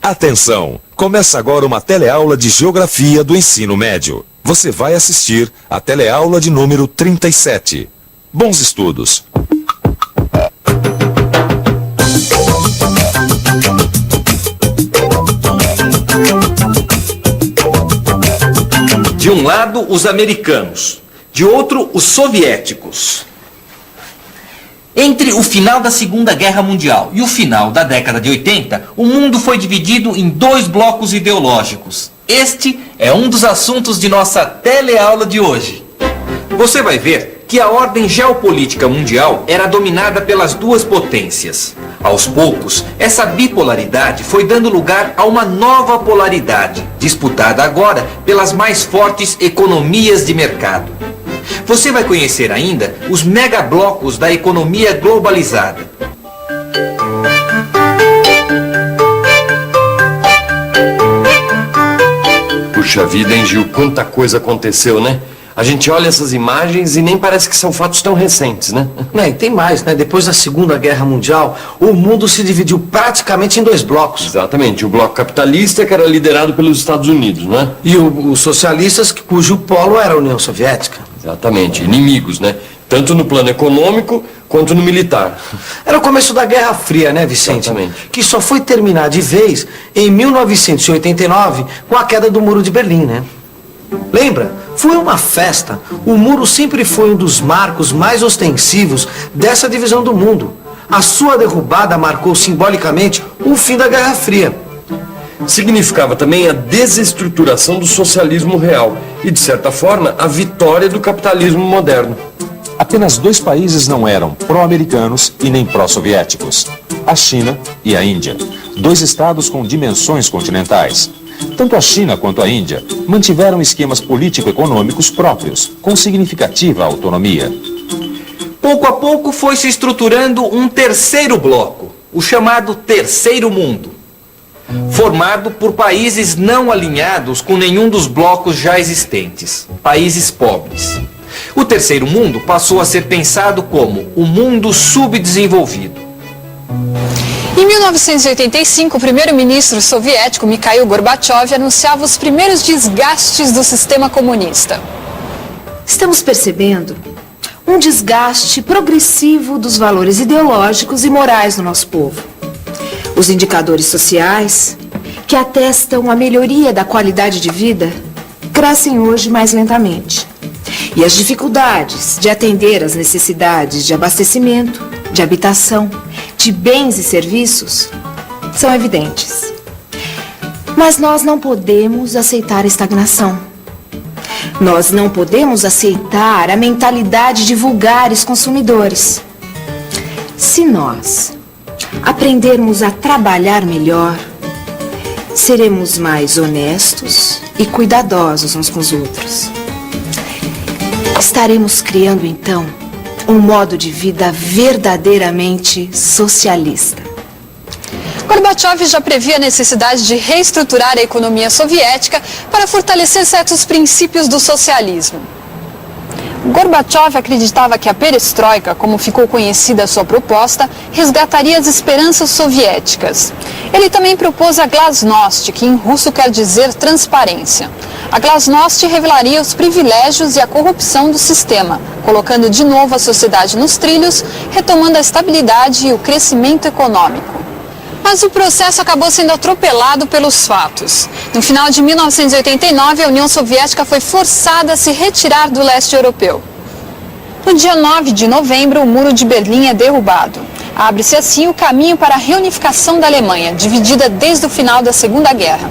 Atenção! Começa agora uma teleaula de Geografia do Ensino Médio. Você vai assistir a teleaula de número 37. Bons estudos! De um lado, os americanos, de outro, os soviéticos. Entre o final da Segunda Guerra Mundial e o final da década de 80, o mundo foi dividido em dois blocos ideológicos. Este é um dos assuntos de nossa teleaula de hoje. Você vai ver que a ordem geopolítica mundial era dominada pelas duas potências. Aos poucos, essa bipolaridade foi dando lugar a uma nova polaridade, disputada agora pelas mais fortes economias de mercado. Você vai conhecer ainda os megablocos da economia globalizada. Puxa vida, hein, Gil? Quanta coisa aconteceu, né? A gente olha essas imagens e nem parece que são fatos tão recentes, né? E tem mais, né? Depois da Segunda Guerra Mundial, o mundo se dividiu praticamente em dois blocos. Exatamente. O bloco capitalista, que era liderado pelos Estados Unidos, né? E os socialistas, cujo polo era a União Soviética. Exatamente. Inimigos, né? Tanto no plano econômico quanto no militar. Era o começo da Guerra Fria, né, Vicente? Exatamente. Que só foi terminar de vez em 1989, com a queda do Muro de Berlim, né? Lembra? Foi uma festa. O muro sempre foi um dos marcos mais ostensivos dessa divisão do mundo. A sua derrubada marcou simbolicamente o fim da Guerra Fria. Significava também a desestruturação do socialismo real e, de certa forma, a vitória do capitalismo moderno. Apenas dois países não eram pró-americanos e nem pró-soviéticos: a China e a Índia. Dois estados com dimensões continentais. Tanto a China quanto a Índia mantiveram esquemas político-econômicos próprios, com significativa autonomia. Pouco a pouco foi se estruturando um terceiro bloco, o chamado Terceiro Mundo, formado por países não alinhados com nenhum dos blocos já existentes, países pobres. O Terceiro Mundo passou a ser pensado como o mundo subdesenvolvido. Em 1985, o primeiro-ministro soviético Mikhail Gorbachev anunciava os primeiros desgastes do sistema comunista. Estamos percebendo um desgaste progressivo dos valores ideológicos e morais do nosso povo. Os indicadores sociais, que atestam a melhoria da qualidade de vida, crescem hoje mais lentamente. E as dificuldades de atender às necessidades de abastecimento, de habitação, de bens e serviços são evidentes. Mas nós não podemos aceitar a estagnação. Nós não podemos aceitar a mentalidade de vulgares consumidores. Se nós aprendermos a trabalhar melhor, seremos mais honestos e cuidadosos uns com os outros. Estaremos criando, então, um modo de vida verdadeiramente socialista. Gorbachev já previa a necessidade de reestruturar a economia soviética para fortalecer certos princípios do socialismo. Gorbachev acreditava que a perestroika, como ficou conhecida a sua proposta, resgataria as esperanças soviéticas. Ele também propôs a glasnost, que em russo quer dizer transparência. A glasnost revelaria os privilégios e a corrupção do sistema, colocando de novo a sociedade nos trilhos, retomando a estabilidade e o crescimento econômico. Mas o processo acabou sendo atropelado pelos fatos. No final de 1989, a União Soviética foi forçada a se retirar do leste europeu. No dia 9 de novembro, o Muro de Berlim é derrubado. Abre-se assim o caminho para a reunificação da Alemanha, dividida desde o final da Segunda Guerra.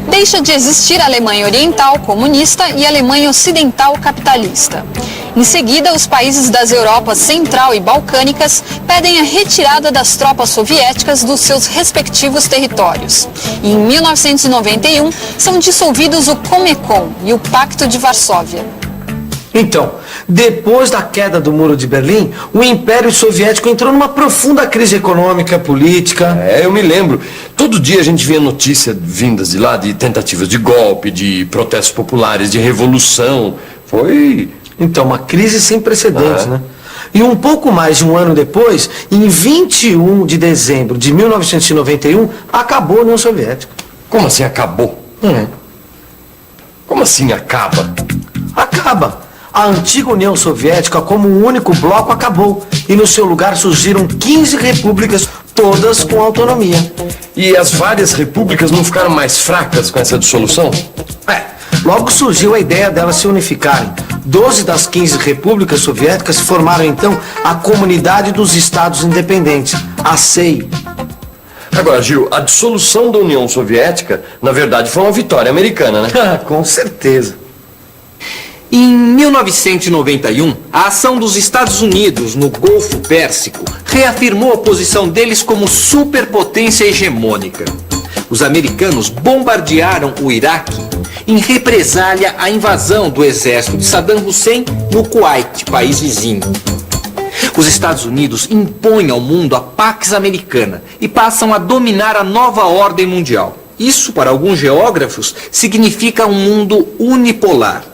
Deixa de existir a Alemanha Oriental comunista e a Alemanha Ocidental capitalista. Em seguida, os países das Europas Central e Balcânicas pedem a retirada das tropas soviéticas dos seus respectivos territórios. E em 1991, são dissolvidos o Comecon e o Pacto de Varsóvia. Então, depois da queda do Muro de Berlim, o Império Soviético entrou numa profunda crise econômica, política. Eu me lembro. Todo dia a gente via notícias vindas de lá de tentativas de golpe, de protestos populares, de revolução. Foi... Então, uma crise sem precedentes, né? E um pouco mais de um ano depois, em 21 de dezembro de 1991, acabou a União Soviética. Como assim acabou? Como assim acaba? Acaba. A antiga União Soviética, como um único bloco, acabou. E no seu lugar surgiram 15 repúblicas, todas com autonomia. E as várias repúblicas não ficaram mais fracas com essa dissolução? Logo surgiu a ideia delas se unificarem. 12 das 15 repúblicas soviéticas formaram então a Comunidade dos Estados Independentes, a CEI. Agora, Gil, a dissolução da União Soviética, na verdade, foi uma vitória americana, né? Com certeza. Em 1991, a ação dos Estados Unidos no Golfo Pérsico reafirmou a posição deles como superpotência hegemônica. Os americanos bombardearam o Iraque em represália à invasão do exército de Saddam Hussein no Kuwait, país vizinho. Os Estados Unidos impõem ao mundo a Pax Americana e passam a dominar a nova ordem mundial. Isso, para alguns geógrafos, significa um mundo unipolar.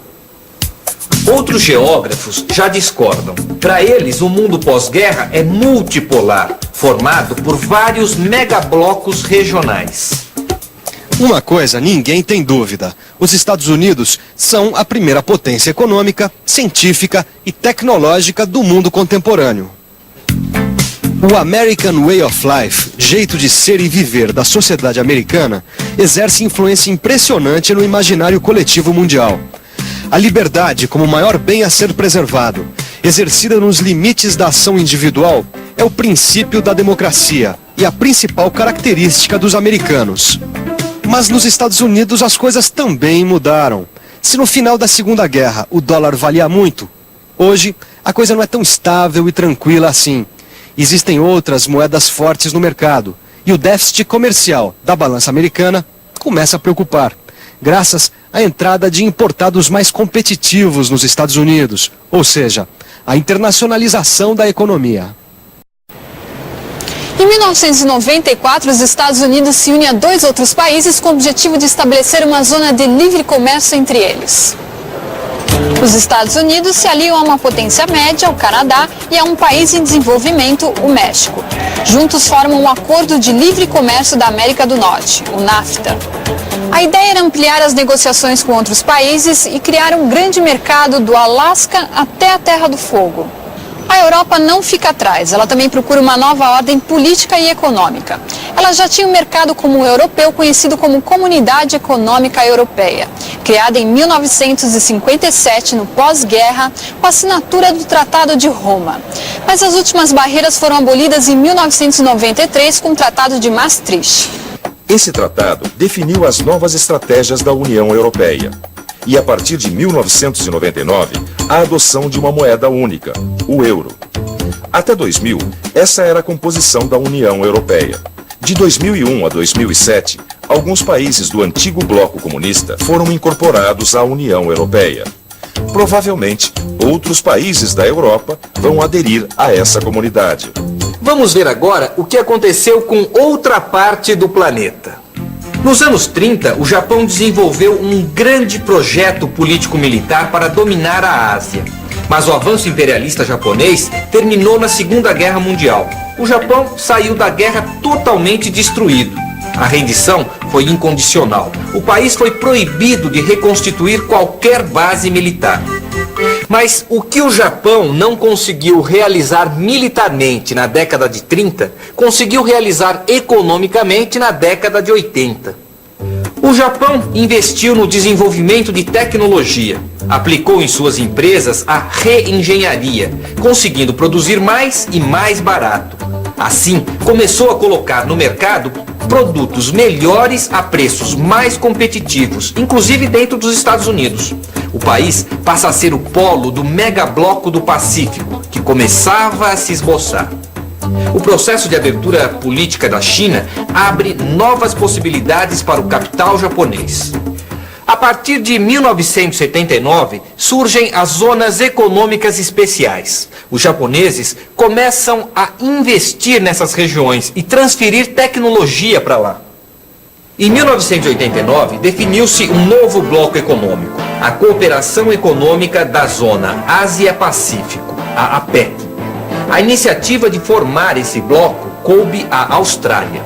Outros geógrafos já discordam. Para eles, o mundo pós-guerra é multipolar, formado por vários megablocos regionais. Uma coisa ninguém tem dúvida: os Estados Unidos são a primeira potência econômica, científica e tecnológica do mundo contemporâneo. O American Way of Life, jeito de ser e viver da sociedade americana, exerce influência impressionante no imaginário coletivo mundial. A liberdade, como o maior bem a ser preservado, exercida nos limites da ação individual, é o princípio da democracia e a principal característica dos americanos. Mas nos Estados Unidos as coisas também mudaram. Se no final da Segunda Guerra o dólar valia muito, hoje a coisa não é tão estável e tranquila assim. Existem outras moedas fortes no mercado e o déficit comercial da balança americana começa a preocupar, graças à entrada de importados mais competitivos nos Estados Unidos, ou seja, a internacionalização da economia. Em 1994, os Estados Unidos se unem a 2 outros países com o objetivo de estabelecer uma zona de livre comércio entre eles. Os Estados Unidos se aliam a uma potência média, o Canadá, e a um país em desenvolvimento, o México. Juntos formam um Acordo de Livre Comércio da América do Norte, o NAFTA. A ideia era ampliar as negociações com outros países e criar um grande mercado do Alasca até a Terra do Fogo. A Europa não fica atrás, ela também procura uma nova ordem política e econômica. Ela já tinha um mercado comum europeu conhecido como Comunidade Econômica Europeia, criada em 1957 no pós-guerra com a assinatura do Tratado de Roma. Mas as últimas barreiras foram abolidas em 1993 com o Tratado de Maastricht. Esse tratado definiu as novas estratégias da União Europeia. E a partir de 1999, a adoção de uma moeda única, o euro. Até 2000, essa era a composição da União Europeia. De 2001 a 2007, alguns países do antigo bloco comunista foram incorporados à União Europeia. Provavelmente, outros países da Europa vão aderir a essa comunidade. Vamos ver agora o que aconteceu com outra parte do planeta. Nos anos 30, o Japão desenvolveu um grande projeto político-militar para dominar a Ásia. Mas o avanço imperialista japonês terminou na Segunda Guerra Mundial. O Japão saiu da guerra totalmente destruído. A rendição foi incondicional. O país foi proibido de reconstituir qualquer base militar. Mas o que o Japão não conseguiu realizar militarmente na década de 30, conseguiu realizar economicamente na década de 80. O Japão investiu no desenvolvimento de tecnologia, aplicou em suas empresas a reengenharia, conseguindo produzir mais e mais barato. Assim, começou a colocar no mercado produtos melhores a preços mais competitivos, inclusive dentro dos Estados Unidos. O país passa a ser o polo do megabloco do Pacífico, que começava a se esboçar. O processo de abertura política da China abre novas possibilidades para o capital japonês. A partir de 1979, surgem as zonas econômicas especiais. Os japoneses começam a investir nessas regiões e transferir tecnologia para lá. Em 1989, definiu-se um novo bloco econômico, a Cooperação Econômica da Zona Ásia-Pacífico, a APEC. A iniciativa de formar esse bloco coube à Austrália.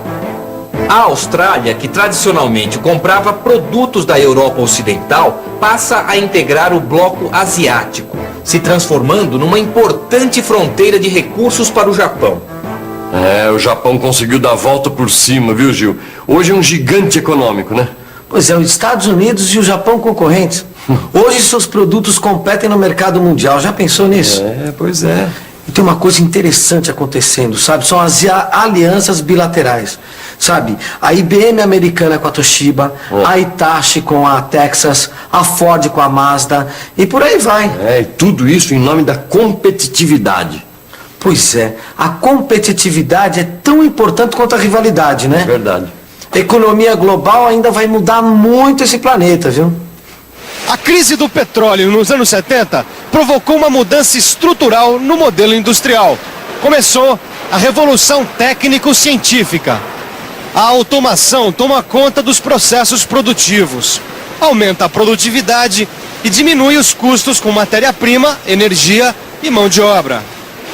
A Austrália, que tradicionalmente comprava produtos da Europa Ocidental, passa a integrar o bloco asiático, se transformando numa importante fronteira de recursos para o Japão. O Japão conseguiu dar a volta por cima, viu, Gil? Hoje é um gigante econômico, né? Pois é, os Estados Unidos e o Japão concorrentes. Hoje seus produtos competem no mercado mundial. Já pensou nisso? Pois é. E tem uma coisa interessante acontecendo, sabe? São as alianças bilaterais, sabe? A IBM americana com a Toshiba, a Hitachi com a Texas, a Ford com a Mazda e por aí vai. E tudo isso em nome da competitividade. Pois é, a competitividade é tão importante quanto a rivalidade, né? Verdade. A economia global ainda vai mudar muito esse planeta, viu? A crise do petróleo nos anos 70 provocou uma mudança estrutural no modelo industrial. Começou a revolução técnico-científica. A automação toma conta dos processos produtivos, aumenta a produtividade e diminui os custos com matéria-prima, energia e mão de obra.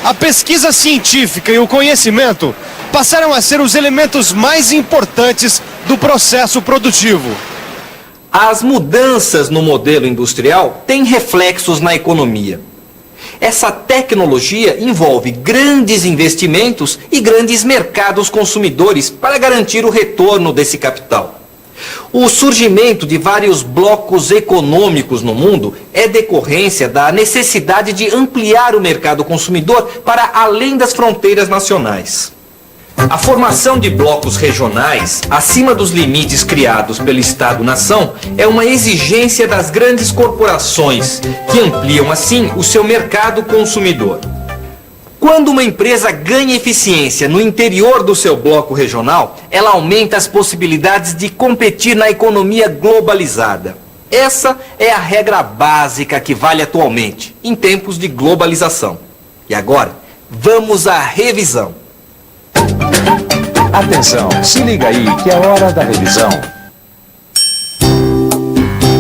A pesquisa científica e o conhecimento passaram a ser os elementos mais importantes do processo produtivo. As mudanças no modelo industrial têm reflexos na economia. Essa tecnologia envolve grandes investimentos e grandes mercados consumidores para garantir o retorno desse capital. O surgimento de vários blocos econômicos no mundo é decorrência da necessidade de ampliar o mercado consumidor para além das fronteiras nacionais. A formação de blocos regionais, acima dos limites criados pelo Estado-nação, é uma exigência das grandes corporações, que ampliam assim o seu mercado consumidor. Quando uma empresa ganha eficiência no interior do seu bloco regional, ela aumenta as possibilidades de competir na economia globalizada. Essa é a regra básica que vale atualmente, em tempos de globalização. E agora, vamos à revisão. Atenção, se liga aí que é hora da revisão.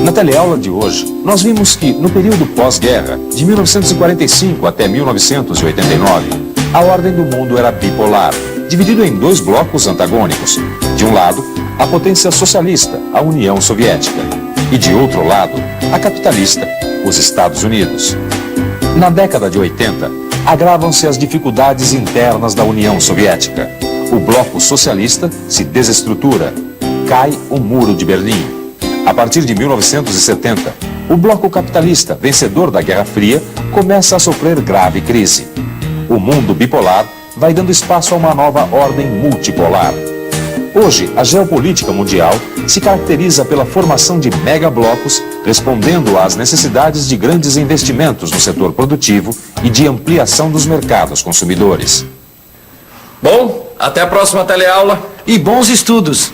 Na teleaula de hoje, nós vimos que no período pós-guerra, de 1945 até 1989, a ordem do mundo era bipolar, dividido em dois blocos antagônicos. De um lado, a potência socialista, a União Soviética, e de outro lado, a capitalista, os Estados Unidos. Na década de 80, agravam-se as dificuldades internas da União Soviética. O bloco socialista se desestrutura, cai o Muro de Berlim. A partir de 1970, o bloco capitalista, vencedor da Guerra Fria, começa a sofrer grave crise. O mundo bipolar vai dando espaço a uma nova ordem multipolar. Hoje, a geopolítica mundial se caracteriza pela formação de megablocos, respondendo às necessidades de grandes investimentos no setor produtivo e de ampliação dos mercados consumidores. Bom, até a próxima teleaula. E bons estudos!